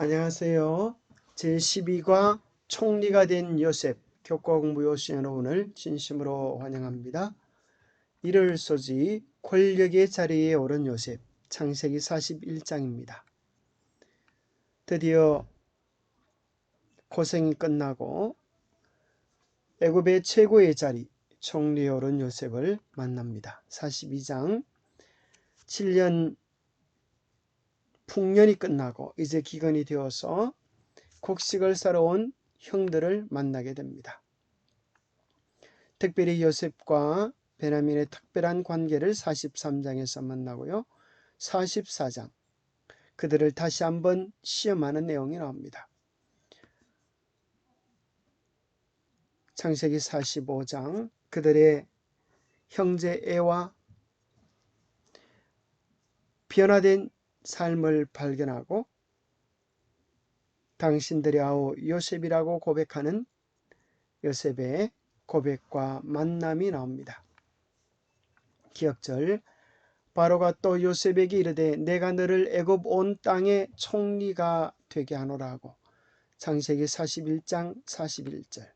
안녕하세요. 제12과 총리가 된 요셉 교과 공부 요시 여러분을 진심으로 환영합니다. 이를 소지 권력의 자리에 오른 요셉 창세기 41장입니다. 드디어 고생이 끝나고 애굽의 최고의 자리 총리에 오른 요셉을 만납니다. 42장 7년 풍년이 끝나고 이제 기근이 되어서 곡식을 사러 온 형들을 만나게 됩니다. 특별히 요셉과 베냐민의 특별한 관계를 43장에서 만나고요. 44장 그들을 다시 한번 시험하는 내용이 나옵니다. 창세기 45장 그들의 형제 애와 변화된 삶을 발견하고 당신들의 아우 요셉이라고 고백하는 요셉의 고백과 만남이 나옵니다. 기억절 바로가 또 요셉에게 이르되 내가 너를 애굽 온 땅의 총리가 되게 하노라 하고 창세기 41장 41절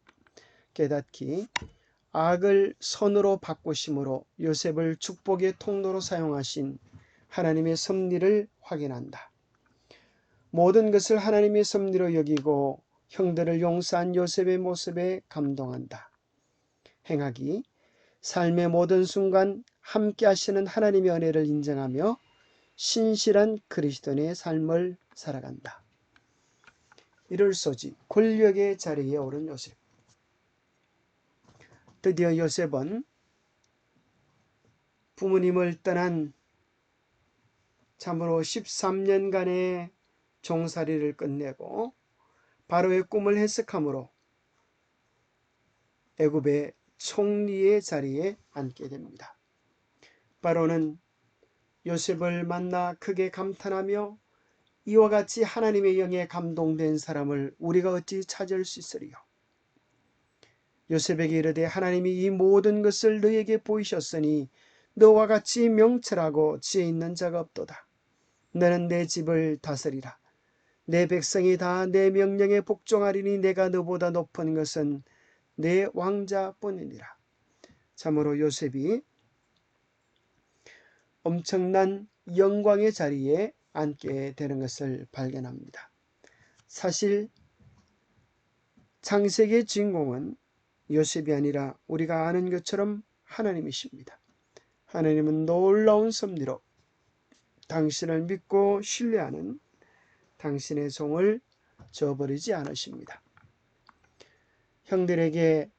깨닫기 악을 선으로 바꾸심으로 요셉을 축복의 통로로 사용하신 하나님의 섭리를 확인한다. 모든 것을 하나님의 섭리로 여기고 형들을 용서한 요셉의 모습에 감동한다. 행하기 삶의 모든 순간 함께 하시는 하나님의 은혜를 인정하며 신실한 그리스도인의 삶을 살아간다. 이를 소지 권력의 자리에 오른 요셉. 드디어 요셉은 부모님을 떠난 참으로 13년간의 종살이를 끝내고 바로의 꿈을 해석함으로 애굽의 총리의 자리에 앉게 됩니다. 바로는 요셉을 만나 크게 감탄하며 이와 같이 하나님의 영에 감동된 사람을 우리가 어찌 찾을 수 있으리요. 요셉에게 이르되 하나님이 이 모든 것을 너에게 보이셨으니 너와 같이 명철하고 지혜 있는 자가 없도다. 너는 내 집을 다스리라. 내 백성이 다 내 명령에 복종하리니 내가 너보다 높은 것은 내 왕자뿐이니라. 참으로 요셉이 엄청난 영광의 자리에 앉게 되는 것을 발견합니다. 사실 창세기의 주인공은 요셉이 아니라 우리가 아는 것처럼 하나님이십니다. 하나님은 놀라운 섭리로 당신을 믿고 신뢰하는 당신의 종을 저버리지 않으십니다. 형들에게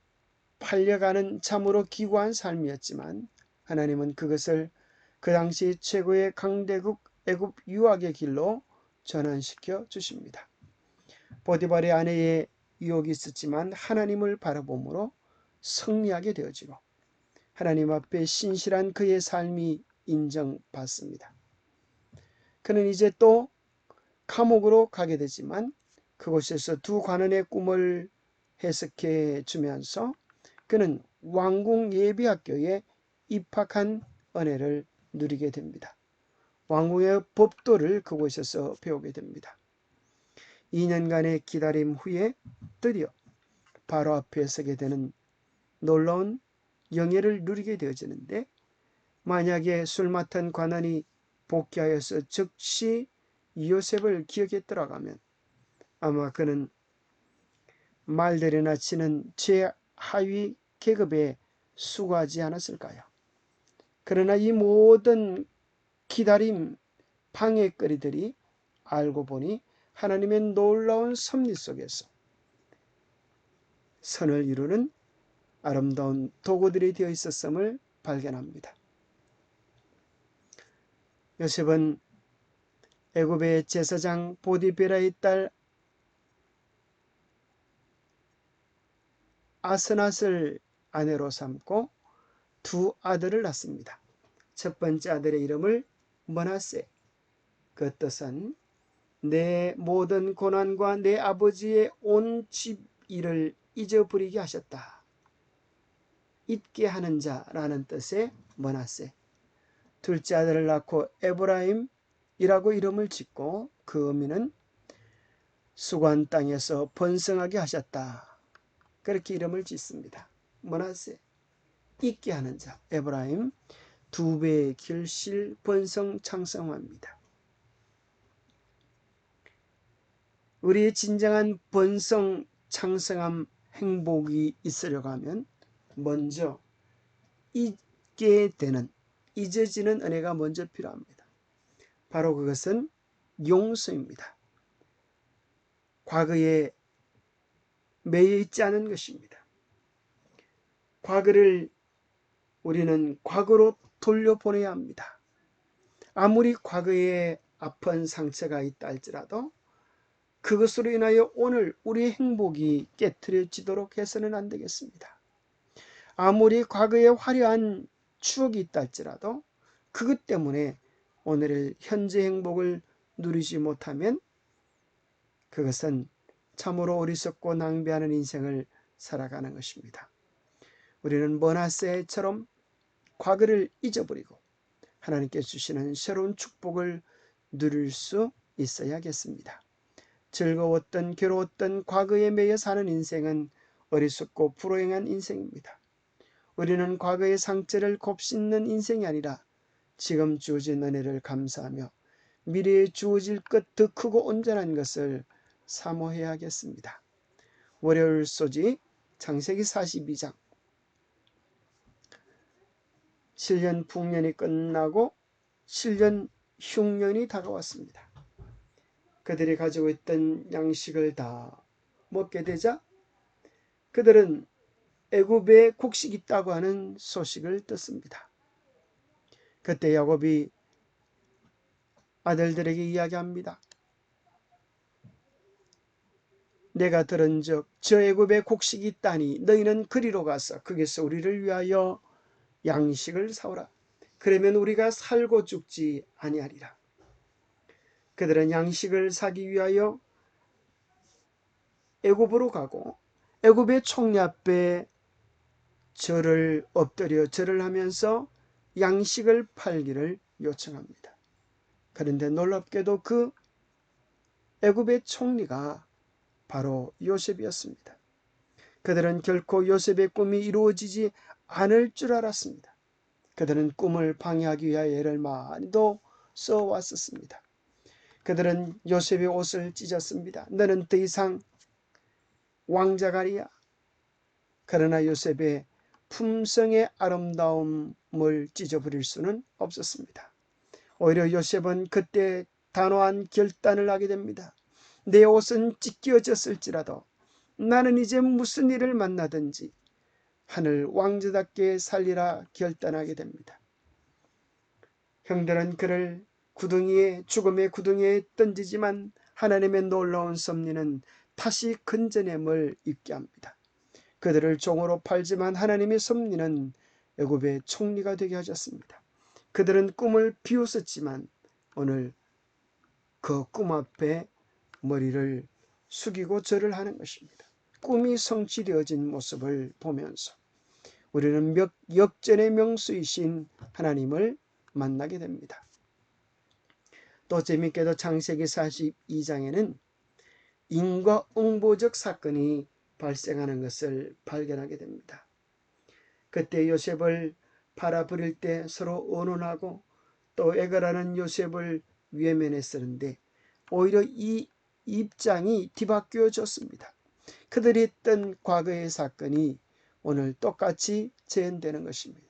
팔려가는 참으로 기구한 삶이었지만 하나님은 그것을 그 당시 최고의 강대국 애굽 유학의 길로 전환시켜 주십니다. 보디발의 아내의 유혹이 있었지만 하나님을 바라봄으로 승리하게 되어지고 하나님 앞에 신실한 그의 삶이 인정받습니다. 그는 이제 또 감옥으로 가게 되지만 그곳에서 두 관원의 꿈을 해석해 주면서 그는 왕궁 예비학교에 입학한 은혜를 누리게 됩니다. 왕궁의 법도를 그곳에서 배우게 됩니다. 2년간의 기다림 후에 드디어 바로 앞에 서게 되는 놀라운 영예를 누리게 되어지는데 만약에 술 맡은 관원이 복귀하여서 즉시 요셉을 기억했더라면 아마 그는 말들이나 치는 최하위 계급에 수고하지 않았을까요? 그러나 이 모든 기다림 방해거리들이 알고 보니 하나님의 놀라운 섭리 속에서 선을 이루는 아름다운 도구들이 되어 있었음을 발견합니다. 요셉은 애굽의 제사장 보디베라의 딸 아스낫을 아내로 삼고 두 아들을 낳습니다. 첫 번째 아들의 이름을 므낫세. 그 뜻은 내 모든 고난과 내 아버지의 온 집 일을 잊어버리게 하셨다. 잊게 하는 자라는 뜻의 므낫세. 둘째 아들을 낳고 에브라임이라고 이름을 짓고 그 의미는 수고한 땅에서 번성하게 하셨다. 그렇게 이름을 짓습니다. 므낫세, 있게 하는 자. 에브라임, 두 배의 결실 번성 창성합니다. 우리의 진정한 번성 창성함 행복이 있으려고 하면 먼저 잊게 되는, 잊어지는 은혜가 먼저 필요합니다. 바로 그것은 용서입니다. 과거에 매여 있지 않은 것입니다. 과거를 우리는 과거로 돌려보내야 합니다. 아무리 과거에 아픈 상처가 있다 할지라도 그것으로 인하여 오늘 우리의 행복이 깨트려지도록 해서는 안 되겠습니다. 아무리 과거에 화려한 추억이 있다 할지라도 그것 때문에 오늘의 현재 행복을 누리지 못하면 그것은 참으로 어리석고 낭비하는 인생을 살아가는 것입니다. 우리는 므낫세처럼 과거를 잊어버리고 하나님께 주시는 새로운 축복을 누릴 수 있어야겠습니다. 즐거웠던 괴로웠던 과거에 매여 사는 인생은 어리석고 불행한 인생입니다. 우리는 과거의 상처를 곱씹는 인생이 아니라 지금 주어진 은혜를 감사하며 미래에 주어질 것 더 크고 온전한 것을 사모해야겠습니다. 월요일 소지 창세기 42장 7년 풍년이 끝나고 7년 흉년이 다가왔습니다. 그들이 가지고 있던 양식을 다 먹게 되자 그들은 애굽에 곡식이 있다고 하는 소식을 듣습니다. 그때 야곱이 아들들에게 이야기합니다. 내가 들은즉 저 애굽에 곡식이 있다니 너희는 그리로 가서 거기서 우리를 위하여 양식을 사오라. 그러면 우리가 살고 죽지 아니하리라. 그들은 양식을 사기 위하여 애굽으로 가고 애굽의 총리 앞에 절을 엎드려 절을 하면서 양식을 팔기를 요청합니다. 그런데 놀랍게도 그 애굽의 총리가 바로 요셉이었습니다. 그들은 결코 요셉의 꿈이 이루어지지 않을 줄 알았습니다. 그들은 꿈을 방해하기 위하여 애를 많이도 써왔었습니다. 그들은 요셉의 옷을 찢었습니다. 너는 더 이상 왕자가 아니야. 그러나 요셉의 품성의 아름다움을 찢어버릴 수는 없었습니다. 오히려 요셉은 그때 단호한 결단을 하게 됩니다. 내 옷은 찢겨졌을지라도 나는 이제 무슨 일을 만나든지 하늘 왕자답게 살리라 결단하게 됩니다. 형들은 그를 죽음의 구덩이에 던지지만 하나님의 놀라운 섭리는 다시 건져냄을 잊게 합니다. 그들을 종으로 팔지만 하나님의 섭리는 애굽의 총리가 되게 하셨습니다. 그들은 꿈을 비웃었지만 오늘 그 꿈 앞에 머리를 숙이고 절을 하는 것입니다. 꿈이 성취되어진 모습을 보면서 우리는 역전의 명수이신 하나님을 만나게 됩니다. 또 재미있게도 창세기 42장에는 인과응보적 사건이 발생하는 것을 발견하게 됩니다. 그때 요셉을 팔아버릴 때 서로 언론하고 또 애걸하는 요셉을 외면했었는데 오히려 이 입장이 뒤바뀌어졌습니다. 그들이 했던 과거의 사건이 오늘 똑같이 재현되는 것입니다.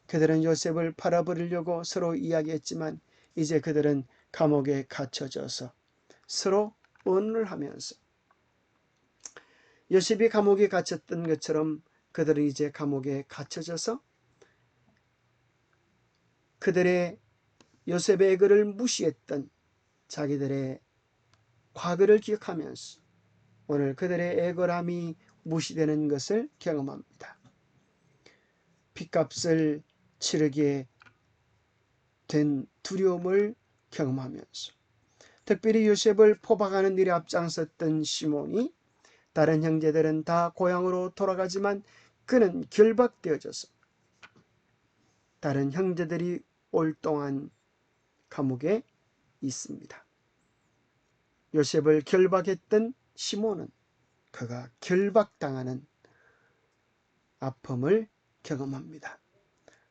그들은 요셉을 팔아버리려고 서로 이야기했지만 이제 그들은 감옥에 갇혀져서 서로 언을 하면서 요셉이 감옥에 갇혔던 것처럼 그들은 이제 감옥에 갇혀져서 그들의 요셉의 애거를 무시했던 자기들의 과거를 기억하면서 오늘 그들의 애걸함이 무시되는 것을 경험합니다. 핏값을 치르게 된 두려움을 경험하면서 특별히 요셉을 포박하는 일에 앞장섰던 시몬이 다른 형제들은 다 고향으로 돌아가지만 그는 결박되어져서 다른 형제들이 올 동안 감옥에 있습니다. 요셉을 결박했던 시몬은 그가 결박당하는 아픔을 경험합니다.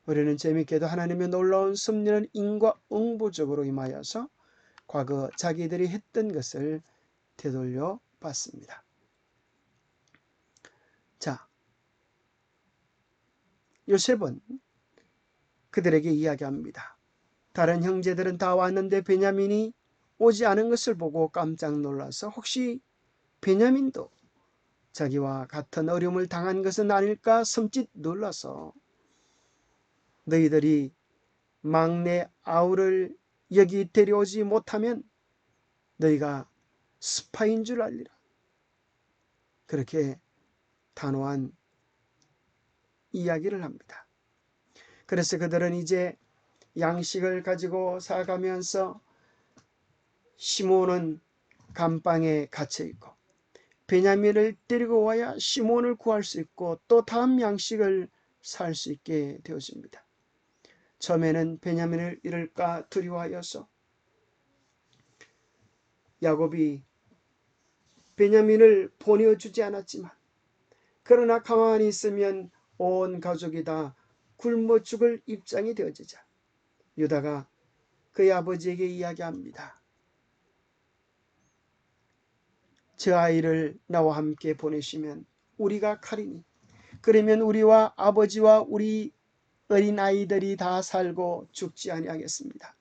우리는 재미있게도 하나님의 놀라운 섭리는 인과응보적으로 임하여서 과거 자기들이 했던 것을 되돌려 봤습니다. 자, 요셉은 그들에게 이야기합니다. 다른 형제들은 다 왔는데 베냐민이 오지 않은 것을 보고 깜짝 놀라서 혹시 베냐민도 자기와 같은 어려움을 당한 것은 아닐까 섬짓 놀라서 너희들이 막내 아우를 여기 데려오지 못하면 너희가 스파인 줄 알리라. 그렇게 단호한 이야기를 합니다. 그래서 그들은 이제 양식을 가지고 살아가면서 시몬은 감방에 갇혀 있고 베냐민을 데리고 와야 시몬을 구할 수 있고 또 다음 양식을 살 수 있게 되어집니다. 처음에는 베냐민을 잃을까 두려워하여서 야곱이 베냐민을 보내주지 않았지만 그러나 가만히 있으면 온 가족이 다 굶어 죽을 입장이 되어지자 유다가 그의 아버지에게 이야기합니다. 저 아이를 나와 함께 보내시면 우리가 가리니 그러면 우리와 아버지와 우리 어린아이들이 다 살고 죽지 아니하겠습니다.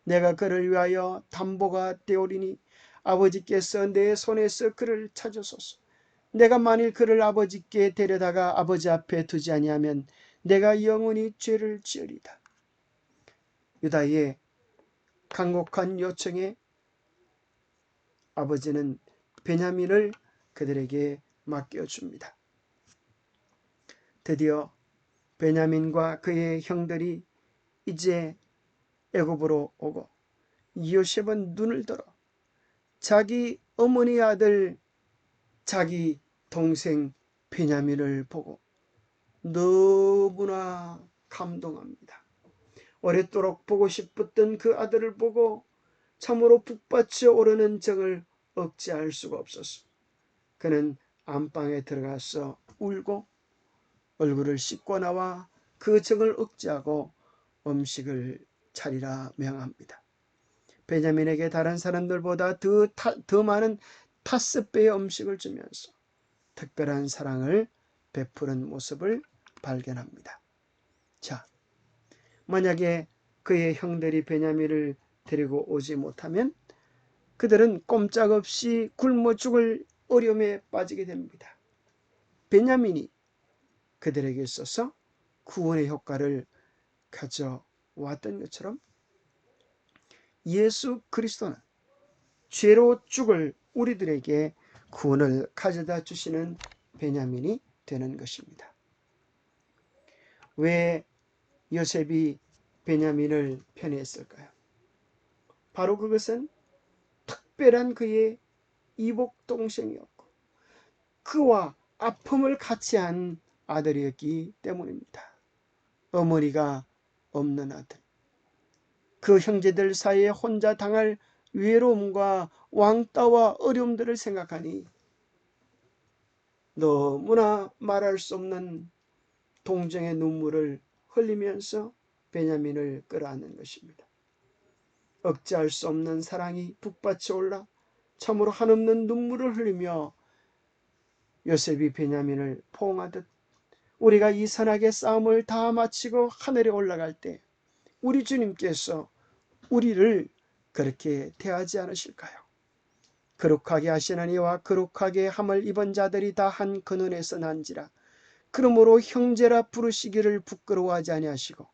내가 그를 위하여 담보가 되오리니 아버지께서 내 손에서 그를 찾으소서. 내가 만일 그를 아버지께 데려다가 아버지 앞에 두지 아니하면 내가 영원히 죄를 지으리다. 유다의 간곡한 요청에 아버지는 베냐민을 그들에게 맡겨줍니다. 드디어 베냐민과 그의 형들이 이제 애굽으로 오고 요셉은 눈을 들어 자기 어머니 아들 자기 동생 베냐민을 보고 너무나 감동합니다. 오랫도록 보고 싶었던 그 아들을 보고 참으로 북받쳐 오르는 정을 억제할 수가 없었어. 그는 안방에 들어가서 울고 얼굴을 씻고 나와 그 정을 억제하고 음식을 차리라 명합니다. 베냐민에게 다른 사람들보다 더 많은 5배의 음식을 주면서 특별한 사랑을 베푸는 모습을 발견합니다. 자, 만약에 그의 형들이 베냐민을 데리고 오지 못하면 그들은 꼼짝없이 굶어 죽을 어려움에 빠지게 됩니다. 베냐민이 그들에게 있어서 구원의 효과를 가져왔던 것처럼 예수 그리스도는 죄로 죽을 우리들에게 구원을 가져다 주시는 베냐민이 되는 것입니다. 왜 요셉이 베냐민을 편애했을까요? 바로 그것은 특별한 그의 이복 동생이었고 그와 아픔을 같이 한 아들이었기 때문입니다. 어머니가 없는 아들, 그 형제들 사이에 혼자 당할 외로움과 왕따와 어려움들을 생각하니 너무나 말할 수 없는 동정의 눈물을 흘리면서 베냐민을 끌어안는 것입니다. 억제할 수 없는 사랑이 북받쳐 올라 참으로 한없는 눈물을 흘리며 요셉이 베냐민을 포옹하듯 우리가 이 선악의 싸움을 다 마치고 하늘에 올라갈 때 우리 주님께서 우리를 그렇게 대하지 않으실까요? 거룩하게 하시는 이와 거룩하게 함을 입은 자들이 다 한 근원에서 난지라. 그러므로 형제라 부르시기를 부끄러워하지 아니하시고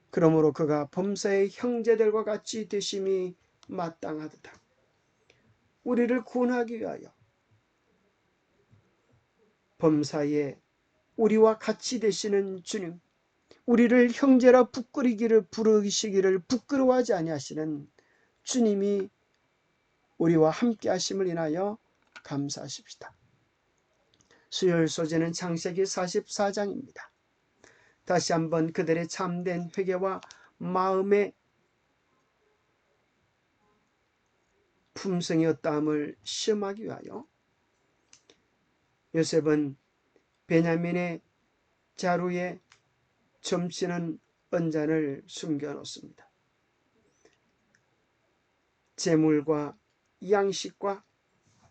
그러므로 그가 범사의 형제들과 같이 되심이 마땅하도다. 우리를 구원하기 위하여 범사에 우리와 같이 되시는 주님, 우리를 형제라 부르시기를 부끄러워하지 아니하시는 주님이 우리와 함께 하심을 인하여 감사하십시다. 수요일 소재는 창세기 44장입니다. 다시 한번 그들의 참된 회개와 마음의 품성이었다함을 시험하기 위하여 요셉은 베냐민의 자루에 점치는 은잔을 숨겨놓습니다. 재물과 양식과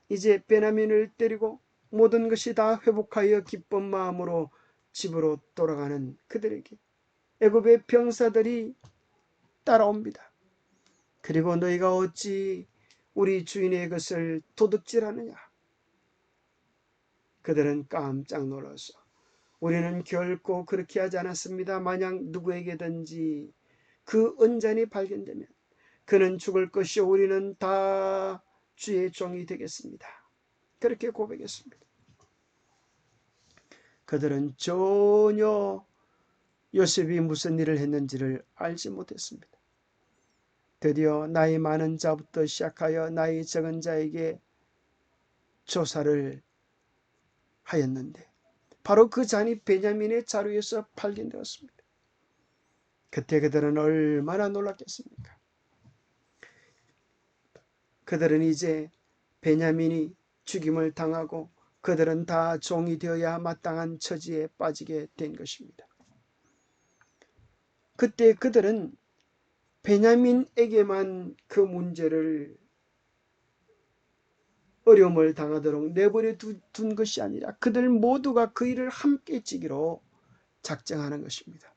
이제 베냐민을 때리고 모든 것이 다 회복하여 기쁜 마음으로 집으로 돌아가는 그들에게 애굽의 병사들이 따라옵니다. 그리고 너희가 어찌 우리 주인의 것을 도둑질하느냐? 그들은 깜짝 놀라서 우리는 결코 그렇게 하지 않았습니다. 만약 누구에게든지 그 은잔이 발견되면 그는 죽을 것이요 우리는 다 주의 종이 되겠습니다. 그렇게 고백했습니다. 그들은 전혀 요셉이 무슨 일을 했는지를 알지 못했습니다. 드디어 나이 많은 자부터 시작하여 나이 적은 자에게 조사를 하였는데 바로 그 잔이 베냐민의 자루에서 발견되었습니다. 그때 그들은 얼마나 놀랐겠습니까? 그들은 이제 베냐민이 죽임을 당하고 그들은 다 종이 되어야 마땅한 처지에 빠지게 된 것입니다. 그때 그들은 베냐민에게만 그 문제를 어려움을 당하도록 내버려 둔 것이 아니라 그들 모두가 그 일을 함께 지기로 작정하는 것입니다.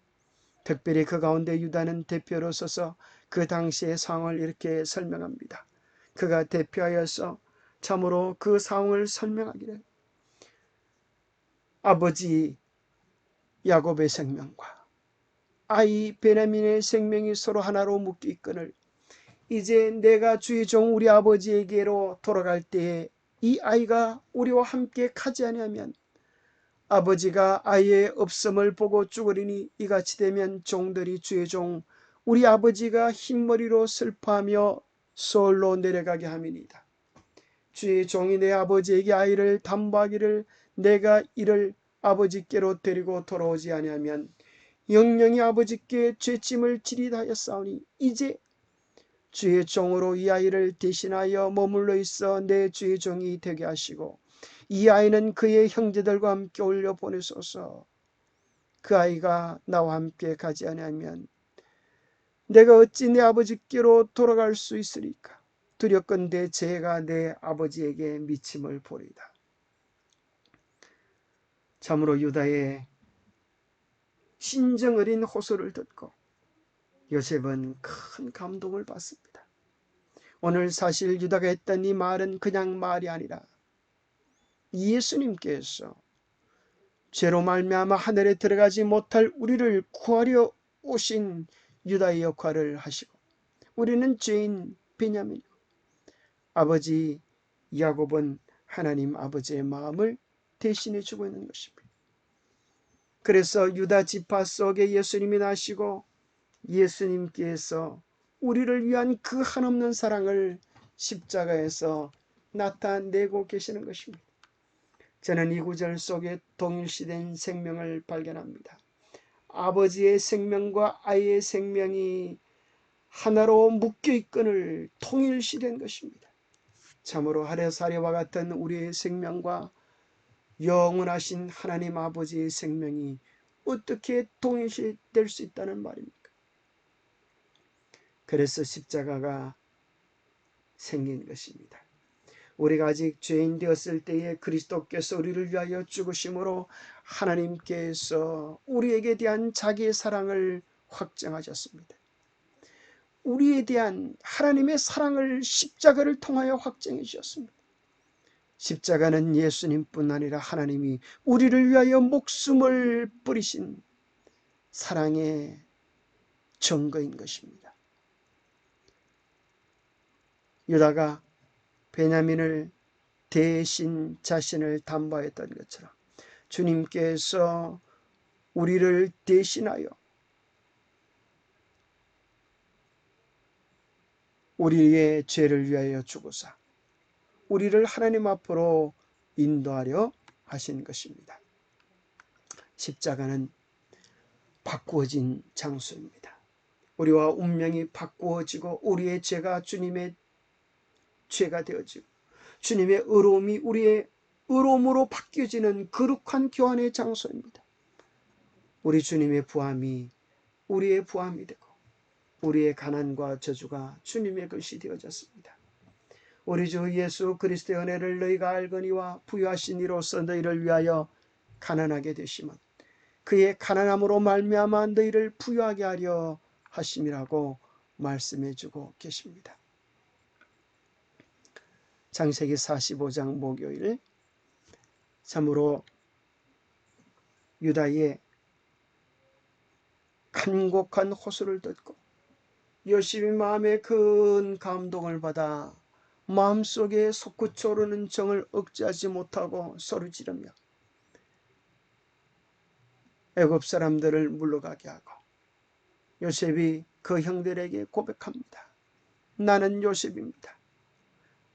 특별히 그 가운데 유다는 대표로 서서 그 당시의 상황을 이렇게 설명합니다. 그가 대표하여서 참으로 그 상황을 설명하기를 아버지 야곱의 생명과 아이 베냐민의 생명이 서로 하나로 묶여 있거늘 이제 내가 주의 종 우리 아버지에게로 돌아갈 때에 이 아이가 우리와 함께 가지 아니하면 아버지가 아이의 없음을 보고 죽으리니 이같이 되면 종들이 주의 종 우리 아버지가 흰머리로 슬퍼하며 서울로 내려가게 함이니이다. 주의 종이 내 아버지에게 아이를 담보하기를 내가 이를 아버지께로 데리고 돌아오지 아니하면 영영이 아버지께 죄짐을 지리다 하였사오니 이제 주의 종으로 이 아이를 대신하여 머물러 있어 내 주의 종이 되게 하시고 이 아이는 그의 형제들과 함께 올려 보내소서. 그 아이가 나와 함께 가지 아니하면 내가 어찌 내 아버지께로 돌아갈 수 있으리까? 두렵건대 죄가 내 아버지에게 미침을 보리이다. 참으로 유다의 신정 어린 호소를 듣고 요셉은 큰 감동을 받습니다. 오늘 사실 유다가 했던 이 말은 그냥 말이 아니라 예수님께서 죄로 말미암아 하늘에 들어가지 못할 우리를 구하려 오신 유다의 역할을 하시고 우리는 죄인 베냐민이고 아버지 야곱은 하나님 아버지의 마음을 대신해 주고 있는 것입니다. 그래서 유다 지파 속에 예수님이 나시고 예수님께서 우리를 위한 그 한없는 사랑을 십자가에서 나타내고 계시는 것입니다. 저는 이 구절 속에 동일시된 생명을 발견합니다. 아버지의 생명과 아이의 생명이 하나로 묶여있건을 통일시된 것입니다. 참으로 하레사리와 같은 우리의 생명과 영원하신 하나님 아버지의 생명이 어떻게 동일시될 수 있다는 말입니까? 그래서 십자가가 생긴 것입니다. 우리가 아직 죄인 되었을 때에 그리스도께서 우리를 위하여 죽으심으로 하나님께서 우리에게 대한 자기의 사랑을 확정하셨습니다. 우리에 대한 하나님의 사랑을 십자가를 통하여 확정해 주셨습니다. 십자가는 예수님뿐 아니라 하나님이 우리를 위하여 목숨을 버리신 사랑의 증거인 것입니다. 유다가 베냐민을 대신 자신을 담보했던 것처럼 주님께서 우리를 대신하여 우리의 죄를 위하여 죽으사 우리를 하나님 앞으로 인도하려 하신 것입니다. 십자가는 바꾸어진 장소입니다. 우리와 운명이 바꾸어지고 우리의 죄가 주님의 죄가 되어지고 주님의 의로움이 우리의 의로움으로 바뀌어지는 거룩한 교환의 장소입니다. 우리 주님의 부함이 우리의 부함이 되고 우리의 가난과 저주가 주님의 것이 되어졌습니다. 우리 주 예수 그리스도의 은혜를 너희가 알거니와 부유하신 이로써 너희를 위하여 가난하게 되심은 그의 가난함으로 말미암아 너희를 부유하게 하려 하심이라고 말씀해 주고 계십니다. 창세기 45장 목요일, 참으로 유다의 간곡한 호소를 듣고 요셉이 마음에 큰 감동을 받아 마음속에 솟구쳐 오르는 정을 억제하지 못하고 소리 지르며 애굽 사람들을 물러가게 하고 요셉이 그 형들에게 고백합니다. 나는 요셉입니다.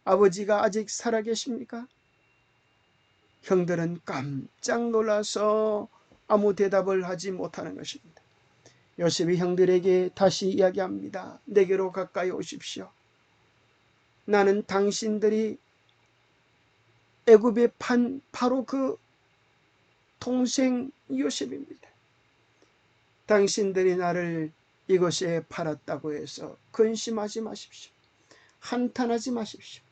아버지가 아직 살아계십니까? 형들은 깜짝 놀라서 아무 대답을 하지 못하는 것입니다. 요셉이 형들에게 다시 이야기합니다. 내게로 가까이 오십시오. 나는 당신들이 애굽에 판 바로 그 동생 요셉입니다. 당신들이 나를 이곳에 팔았다고 해서 근심하지 마십시오. 한탄하지 마십시오.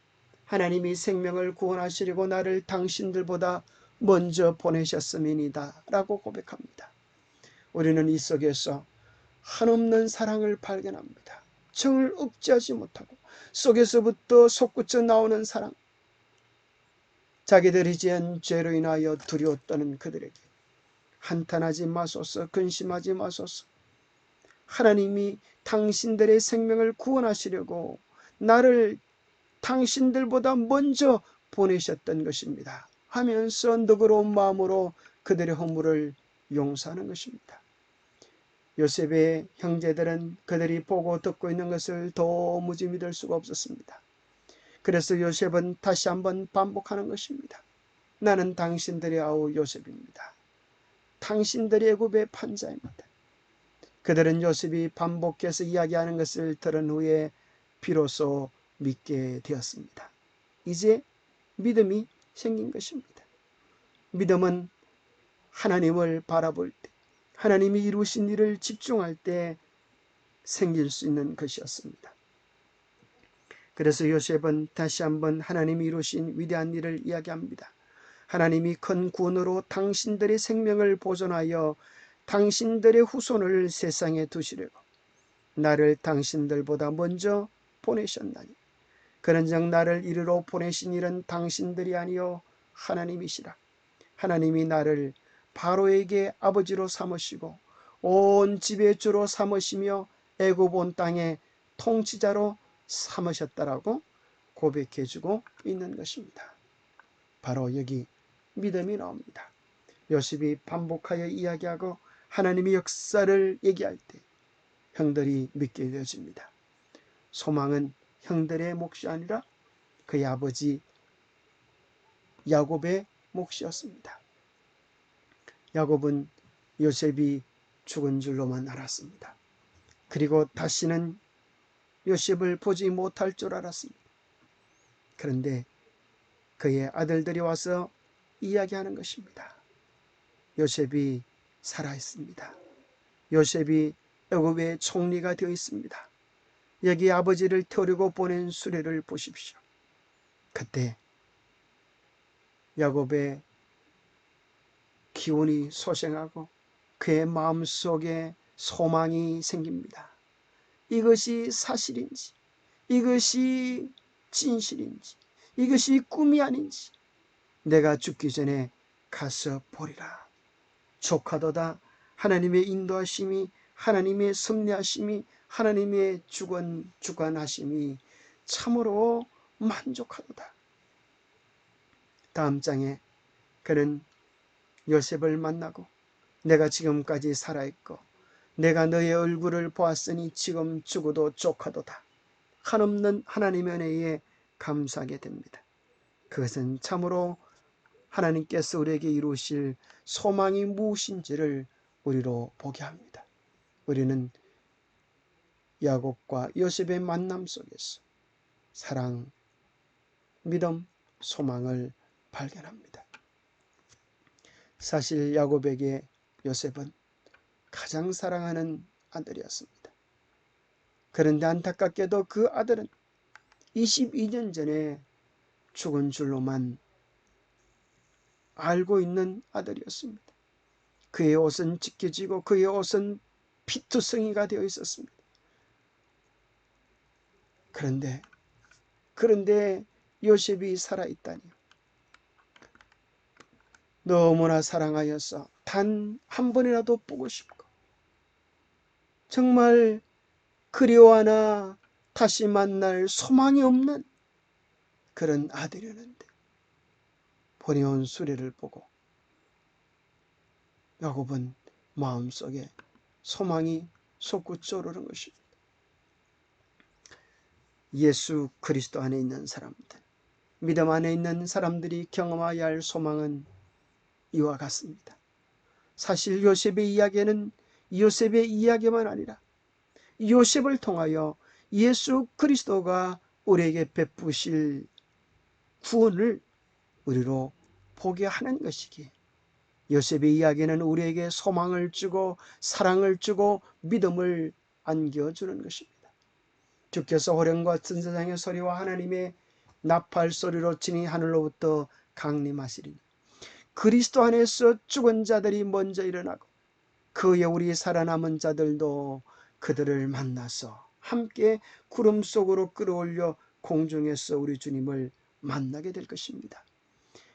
하나님이 생명을 구원하시려고 나를 당신들보다 먼저 보내셨음이니다 라고 고백합니다. 우리는 이 속에서 한없는 사랑을 발견합니다. 정을 억제하지 못하고 속에서부터 솟구쳐 나오는 사랑, 자기들이 지은 죄로 인하여 두려워 떠는 그들에게 한탄하지 마소서, 근심하지 마소서. 하나님이 당신들의 생명을 구원하시려고 나를 당신들보다 먼저 보내셨던 것입니다 하면서 너그러운 마음으로 그들의 허물을 용서하는 것입니다. 요셉의 형제들은 그들이 보고 듣고 있는 것을 도무지 믿을 수가 없었습니다. 그래서 요셉은 다시 한번 반복하는 것입니다. 나는 당신들의 아우 요셉입니다. 당신들의 애굽의 판자입니다. 그들은 요셉이 반복해서 이야기하는 것을 들은 후에 비로소 믿게 되었습니다. 이제 믿음이 생긴 것입니다. 믿음은 하나님을 바라볼 때, 하나님이 이루신 일을 집중할 때 생길 수 있는 것이었습니다. 그래서 요셉은 다시 한번 하나님이 이루신 위대한 일을 이야기합니다. 하나님이 큰 구원으로 당신들의 생명을 보존하여 당신들의 후손을 세상에 두시려고 나를 당신들보다 먼저 보내셨나니 그런즉 나를 이리로 보내신 일은 당신들이 아니요 하나님이시라. 하나님이 나를 바로에게 아버지로 삼으시고 온 집의 주로 삼으시며 애굽 온 땅의 통치자로 삼으셨다라고 고백해주고 있는 것입니다. 바로 여기 믿음이 나옵니다. 요셉이 반복하여 이야기하고 하나님의 역사를 얘기할 때 형들이 믿게 되어집니다. 소망은 형들의 몫이 아니라 그의 아버지 야곱의 몫이었습니다. 야곱은 요셉이 죽은 줄로만 알았습니다. 그리고 다시는 요셉을 보지 못할 줄 알았습니다. 그런데 그의 아들들이 와서 이야기하는 것입니다. 요셉이 살아있습니다. 요셉이 애굽의 총리가 되어 있습니다. 여기 아버지를 태우려고 보낸 수레를 보십시오. 그때 야곱의 기운이 솟아나고 그의 마음속에 소망이 생깁니다. 이것이 사실인지, 이것이 진실인지, 이것이 꿈이 아닌지 내가 죽기 전에 가서 보리라. 조카도다. 하나님의 인도하심이, 하나님의 섭리하심이, 하나님의 주관하심이 참으로 만족하도다. 다음 장에 그는 요셉을 만나고 내가 지금까지 살아있고 내가 너의 얼굴을 보았으니 지금 죽어도 족하도다. 한없는 하나님의 은혜에 감사하게 됩니다. 그것은 참으로 하나님께서 우리에게 이루실 소망이 무엇인지를 우리로 보게 합니다. 우리는 야곱과 요셉의 만남 속에서 사랑, 믿음, 소망을 발견합니다. 사실 야곱에게 요셉은 가장 사랑하는 아들이었습니다. 그런데 안타깝게도 그 아들은 22년 전에 죽은 줄로만 알고 있는 아들이었습니다. 그의 옷은 찢겨지고 그의 옷은 피투성이가 되어 있었습니다. 그런데 요셉이 살아있다니, 너무나 사랑하여서 단 한 번이라도 보고 싶고 정말 그리워하나 다시 만날 소망이 없는 그런 아들이었는데 보내온 수레를 보고 야곱은 마음속에 소망이 솟구쳐 오르는 것입니다. 예수 그리스도 안에 있는 사람들, 믿음 안에 있는 사람들이 경험해야 할 소망은 이와 같습니다. 사실 요셉의 이야기만 아니라 요셉을 통하여 예수 그리스도가 우리에게 베푸실 구원을 우리로 보게 하는 것이기에 요셉의 이야기는 우리에게 소망을 주고 사랑을 주고 믿음을 안겨주는 것입니다. 주께서 호령과 천사장의 소리와 하나님의 나팔 소리로 친히 하늘로부터 강림하시리니 그리스도 안에서 죽은 자들이 먼저 일어나고 그의 우리 살아남은 자들도 그들을 만나서 함께 구름 속으로 끌어올려 공중에서 우리 주님을 만나게 될 것입니다.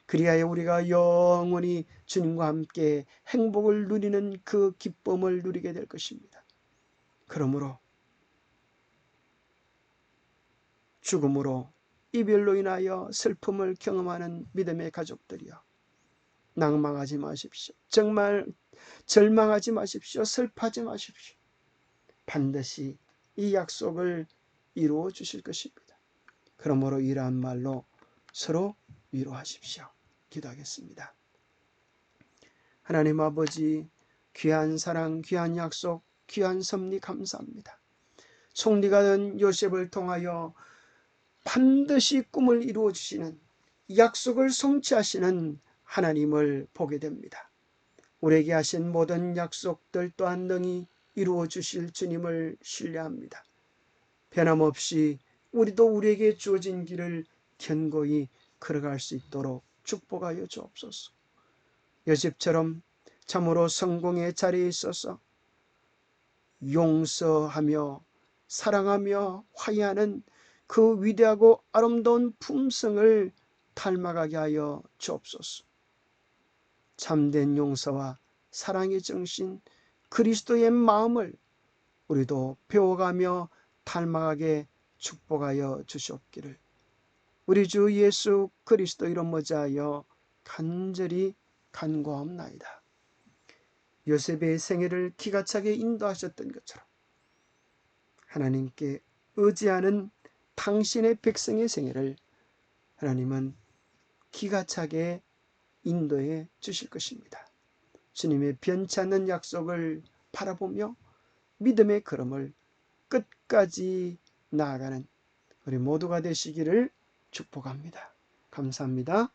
그리하여 우리가 영원히 주님과 함께 행복을 누리는 그 기쁨을 누리게 될 것입니다. 그러므로 죽음으로 이별로 인하여 슬픔을 경험하는 믿음의 가족들이여, 낭망하지 마십시오. 정말 절망하지 마십시오. 슬퍼하지 마십시오. 반드시 이 약속을 이루어 주실 것입니다. 그러므로 이러한 말로 서로 위로하십시오. 기도하겠습니다. 하나님 아버지, 귀한 사랑, 귀한 약속, 귀한 섭리 감사합니다. 총리가 된 요셉을 통하여 반드시 꿈을 이루어 주시는, 약속을 성취하시는 하나님을 보게 됩니다. 우리에게 하신 모든 약속들 또한 능히 이루어 주실 주님을 신뢰합니다. 변함없이 우리도 우리에게 주어진 길을 견고히 걸어갈 수 있도록 축복하여 주옵소서. 요셉처럼 참으로 성공의 자리에 있어서 용서하며 사랑하며 화해하는 그 위대하고 아름다운 품성을 닮아가게 하여 주옵소서. 참된 용서와 사랑의 정신, 그리스도의 마음을 우리도 배워가며 닮아가게 축복하여 주시옵기를 우리 주 예수 그리스도 이름 모자하여 간절히 간구하옵나이다. 요셉의 생애를 기가 차게 인도하셨던 것처럼 하나님께 의지하는 당신의 백성의 생애를 하나님은 기가 차게 인도해 주실 것입니다. 주님의 변치 않는 약속을 바라보며 믿음의 걸음을 끝까지 나아가는 우리 모두가 되시기를 축복합니다. 감사합니다.